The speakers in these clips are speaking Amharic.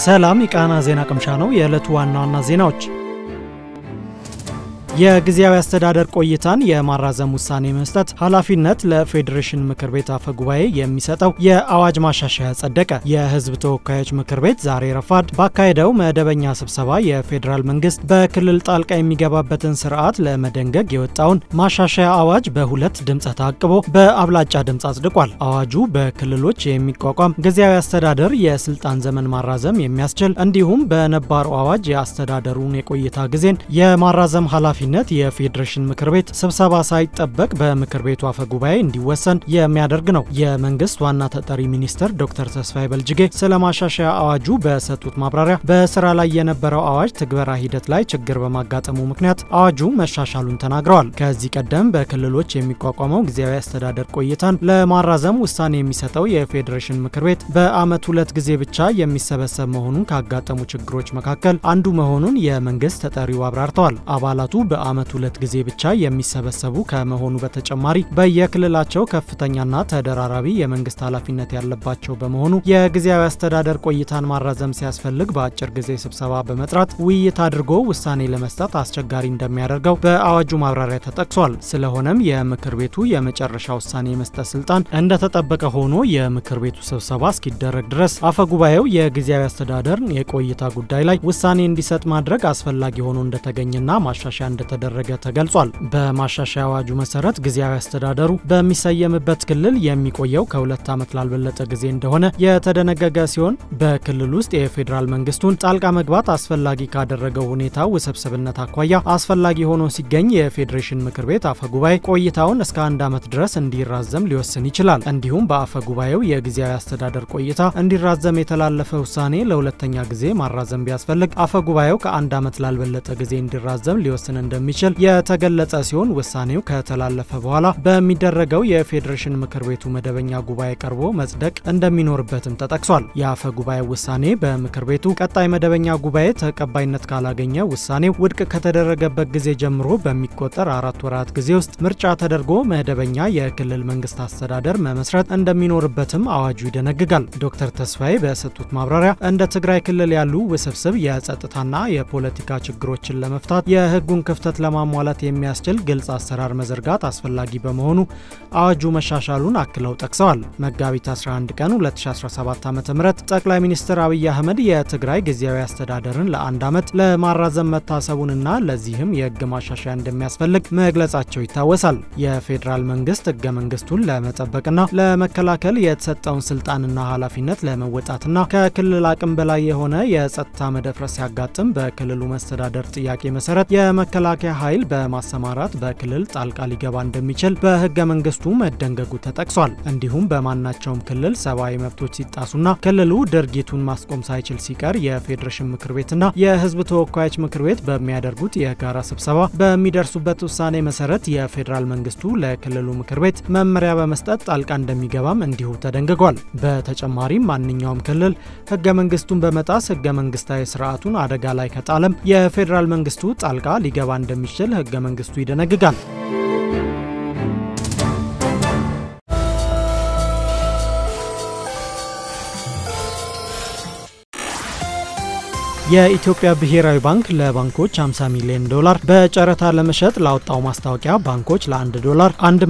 ሰላም የቃና ዜና ቅምሻ ነው። የዕለቱ ዋና ዋና ዜናዎች የጊዜያዊ አስተዳደር ቆይታን የማራዘም ውሳኔ መስጠት ኃላፊነት ለፌዴሬሽን ምክር ቤት አፈ ጉባኤ የሚሰጠው የአዋጅ ማሻሻያ ጸደቀ። የህዝብ ተወካዮች ምክር ቤት ዛሬ ረፋድ ባካሄደው መደበኛ ስብሰባ የፌዴራል መንግስት በክልል ጣልቃ የሚገባበትን ስርዓት ለመደንገግ የወጣውን ማሻሻያ አዋጅ በሁለት ድምጽ ታቅቦ በአብላጫ ድምጽ አጽድቋል። አዋጁ በክልሎች የሚቋቋም ጊዜያዊ አስተዳደር የስልጣን ዘመን ማራዘም የሚያስችል እንዲሁም በነባሩ አዋጅ የአስተዳደሩን የቆይታ ጊዜን የማራዘም ኃላፊነት የፌዴሬሽን ምክር ቤት ስብሰባ ሳይጠበቅ በምክር ቤቱ አፈ ጉባኤ እንዲወሰን የሚያደርግ ነው። የመንግስት ዋና ተጠሪ ሚኒስትር ዶክተር ተስፋዬ በልጅጌ ስለ ማሻሻያ አዋጁ በሰጡት ማብራሪያ በስራ ላይ የነበረው አዋጅ ትግበራ ሂደት ላይ ችግር በማጋጠሙ ምክንያት አዋጁ መሻሻሉን ተናግረዋል። ከዚህ ቀደም በክልሎች የሚቋቋመው ጊዜያዊ አስተዳደር ቆይታን ለማራዘም ውሳኔ የሚሰጠው የፌዴሬሽን ምክር ቤት በአመት 2 ጊዜ ብቻ የሚሰበሰብ መሆኑን ካጋጠሙ ችግሮች መካከል አንዱ መሆኑን የመንግስት ተጠሪው አብራርተዋል። አባላቱ በአመት 2 ጊዜ ብቻ የሚሰበሰቡ ከመሆኑ በተጨማሪ በየክልላቸው ከፍተኛና ተደራራቢ የመንግስት ኃላፊነት ያለባቸው በመሆኑ የጊዜያዊ አስተዳደር ቆይታን ማራዘም ሲያስፈልግ በአጭር ጊዜ ስብሰባ በመጥራት ውይይት አድርጎ ውሳኔ ለመስጠት አስቸጋሪ እንደሚያደርገው በአዋጁ ማብራሪያ ተጠቅሷል። ስለሆነም የምክር ቤቱ የመጨረሻ ውሳኔ መስጠት ስልጣን እንደተጠበቀ ሆኖ የምክር ቤቱ ስብሰባ እስኪደረግ ድረስ አፈ ጉባኤው የጊዜያዊ አስተዳደር የቆይታ ጉዳይ ላይ ውሳኔ እንዲሰጥ ማድረግ አስፈላጊ ሆኖ እንደተገኘና ማሻሻያ እንደተደረገ ተገልጿል። በማሻሻያ አዋጁ መሰረት ጊዜያዊ አስተዳደሩ በሚሰየምበት ክልል የሚቆየው ከ2 ዓመት ላልበለጠ ጊዜ እንደሆነ የተደነገገ ሲሆን በክልል ውስጥ የፌዴራል መንግስቱን ጣልቃ መግባት አስፈላጊ ካደረገው ሁኔታ ውስብስብነት አኳያ አስፈላጊ ሆኖ ሲገኝ የፌዴሬሽን ምክር ቤት አፈ ጉባኤ ቆይታውን እስከ 1 ዓመት ድረስ እንዲራዘም ሊወስን ይችላል። እንዲሁም በአፈ ጉባኤው የጊዜያዊ አስተዳደር ቆይታ እንዲራዘም የተላለፈ ውሳኔ ለሁለተኛ ጊዜ ማራዘም ቢያስፈልግ አፈ ጉባኤው ከ1 ዓመት ላልበለጠ ጊዜ እንዲራዘም ሊወስን እንደሚችል የተገለጸ ሲሆን ውሳኔው ከተላለፈ በኋላ በሚደረገው የፌዴሬሽን ምክር ቤቱ መደበኛ ጉባኤ ቀርቦ መጽደቅ እንደሚኖርበትም ተጠቅሷል። የአፈ ጉባኤው ውሳኔ በምክር ቤቱ ቀጣይ መደበኛ ጉባኤ ተቀባይነት ካላገኘ ውሳኔው ውድቅ ከተደረገበት ጊዜ ጀምሮ በሚቆጠር 4 ወራት ጊዜ ውስጥ ምርጫ ተደርጎ መደበኛ የክልል መንግስት አስተዳደር መመስረት እንደሚኖርበትም አዋጁ ይደነግጋል። ዶክተር ተስፋዬ በሰጡት ማብራሪያ እንደ ትግራይ ክልል ያሉ ውስብስብ የጸጥታና የፖለቲካ ችግሮችን ለመፍታት የህጉን ክፍተት ለማሟላት የሚያስችል ግልጽ አሰራር መዘርጋት አስፈላጊ በመሆኑ አዋጁ መሻሻሉን አክለው ጠቅሰዋል። መጋቢት 11 ቀን 2017 ዓ.ም ጠቅላይ ሚኒስትር አብይ አህመድ የትግራይ ጊዜያዊ አስተዳደርን ለ1 ዓመት ለማራዘም መታሰቡንና ለዚህም የህግ ማሻሻያ እንደሚያስፈልግ መግለጻቸው ይታወሳል። የፌዴራል መንግስት ህገ መንግስቱን ለመጠበቅና ለመከላከል የተሰጠውን ስልጣንና ኃላፊነት ለመወጣትና ከክልል አቅም በላይ የሆነ የጸጥታ መደፍረስ ሲያጋጥም በክልሉ መስተዳደር ጥያቄ መሰረት የመከላከያ ኃይል በማሰማራት በክልል ጣልቃ ሊገባ እንደሚችል በህገ መንግስቱ መደንገጉ ተጠቅሷል። እንዲሁም በማናቸውም ክልል ሰብአዊ መብቶች ሲጣሱና ክልሉ ድርጊቱን ማስቆም ሳይችል ሲቀር የፌዴሬሽን ምክር ቤትና የህዝብ ተወካዮች ምክር ቤት በሚያደርጉት የጋራ ስብሰባ በሚደርሱበት ውሳኔ መሰረት የፌዴራል መንግስቱ ለክልሉ ምክር ቤት መመሪያ በመስጠት ጣልቃ እንደሚገባም እንዲሁ ተደንግጓል። በተጨማሪም ማንኛውም ክልል ህገ መንግስቱን በመጣስ ህገ መንግስታዊ ስርዓቱን አደጋ ላይ ከጣለም የፌዴራል መንግስቱ ጣልቃ ሊገባ እንደሚችል ህገ መንግስቱ ይደነግጋል። የኢትዮጵያ ብሔራዊ ባንክ ለባንኮች $50 ሚሊዮን በጨረታ ለመሸጥ ላወጣው ማስታወቂያ ባንኮች ለ$1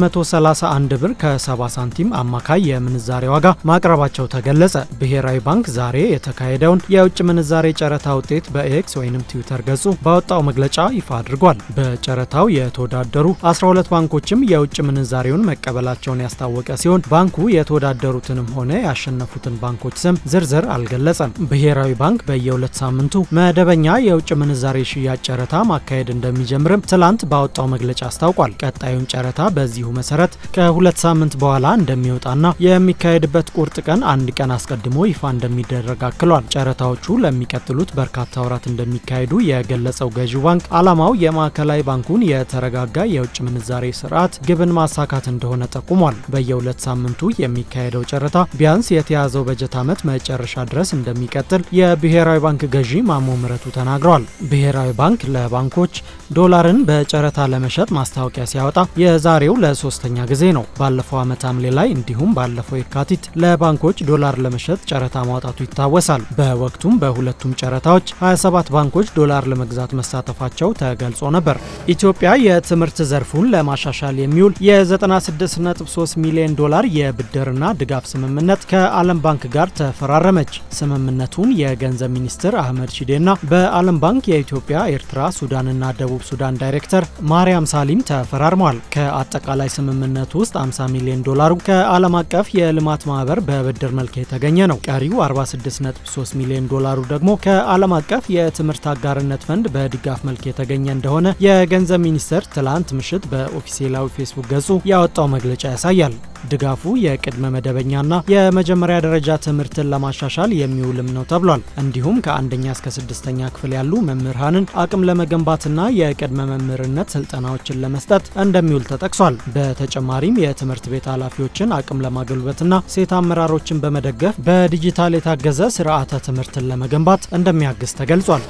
131 ብር ከ70 ሳንቲም አማካይ የምንዛሬ ዋጋ ማቅረባቸው ተገለጸ። ብሔራዊ ባንክ ዛሬ የተካሄደውን የውጭ ምንዛሬ ጨረታ ውጤት በኤክስ ወይንም ትዊተር ገጹ ባወጣው መግለጫ ይፋ አድርጓል። በጨረታው የተወዳደሩ 12 ባንኮችም የውጭ ምንዛሬውን መቀበላቸውን ያስታወቀ ሲሆን ባንኩ የተወዳደሩትንም ሆነ ያሸነፉትን ባንኮች ስም ዝርዝር አልገለጸም። ብሔራዊ ባንክ በየ2 ሳምንቱ መደበኛ የውጭ ምንዛሬ ሽያጭ ጨረታ ማካሄድ እንደሚጀምርም ትላንት ባወጣው መግለጫ አስታውቋል። ቀጣዩን ጨረታ በዚሁ መሰረት ከ2 ሳምንት በኋላ እንደሚወጣና የሚካሄድበት ቁርጥ ቀን 1 ቀን አስቀድሞ ይፋ እንደሚደረግ አክሏል። ጨረታዎቹ ለሚቀጥሉት በርካታ ወራት እንደሚካሄዱ የገለጸው ገዢው ባንክ ዓላማው የማዕከላዊ ባንኩን የተረጋጋ የውጭ ምንዛሬ ስርዓት ግብን ማሳካት እንደሆነ ጠቁሟል። በየ2 ሳምንቱ የሚካሄደው ጨረታ ቢያንስ የተያዘው በጀት ዓመት መጨረሻ ድረስ እንደሚቀጥል የብሔራዊ ባንክ ገዢ ገዢ ማሞ ምረቱ ተናግረዋል። ብሔራዊ ባንክ ለባንኮች ዶላርን በጨረታ ለመሸጥ ማስታወቂያ ሲያወጣ የዛሬው ለሶስተኛ ጊዜ ነው። ባለፈው ዓመት ሐምሌ ላይ እንዲሁም ባለፈው የካቲት ለባንኮች ዶላር ለመሸጥ ጨረታ ማውጣቱ ይታወሳል። በወቅቱም በሁለቱም ጨረታዎች 27 ባንኮች ዶላር ለመግዛት መሳተፋቸው ተገልጾ ነበር። ኢትዮጵያ የትምህርት ዘርፉን ለማሻሻል የሚውል የ96.3 ሚሊዮን ዶላር የብድርና ድጋፍ ስምምነት ከዓለም ባንክ ጋር ተፈራረመች። ስምምነቱን የገንዘብ ሚኒስትር አህመድ ሺዴና በዓለም ባንክ የኢትዮጵያ፣ ኤርትራ፣ ሱዳንና ደቡብ ሱዳን ዳይሬክተር ማርያም ሳሊም ተፈራርመዋል። ከአጠቃላይ ስምምነቱ ውስጥ 50 ሚሊዮን ዶላሩ ከዓለም አቀፍ የልማት ማህበር በብድር መልክ የተገኘ ነው። ቀሪው 46.3 ሚሊዮን ዶላሩ ደግሞ ከዓለም አቀፍ የትምህርት አጋርነት ፈንድ በድጋፍ መልክ የተገኘ እንደሆነ የገንዘብ ሚኒስቴር ትላንት ምሽት በኦፊሴላዊ ፌስቡክ ገጹ ያወጣው መግለጫ ያሳያል። ድጋፉ የቅድመ መደበኛና የመጀመሪያ ደረጃ ትምህርትን ለማሻሻል የሚውልም ነው ተብሏል። እንዲሁም ከአንደኛ እስከ 6ኛ ክፍል ያሉ መምህራንን አቅም ለመገንባትና የቅድመ መምህርነት ስልጠናዎችን ለመስጠት እንደሚውል ተጠቅሷል። በተጨማሪም የትምህርት ቤት ኃላፊዎችን አቅም ለማጎልበትና ሴት አመራሮችን በመደገፍ በዲጂታል የታገዘ ስርዓተ ትምህርትን ለመገንባት እንደሚያግዝ ተገልጿል።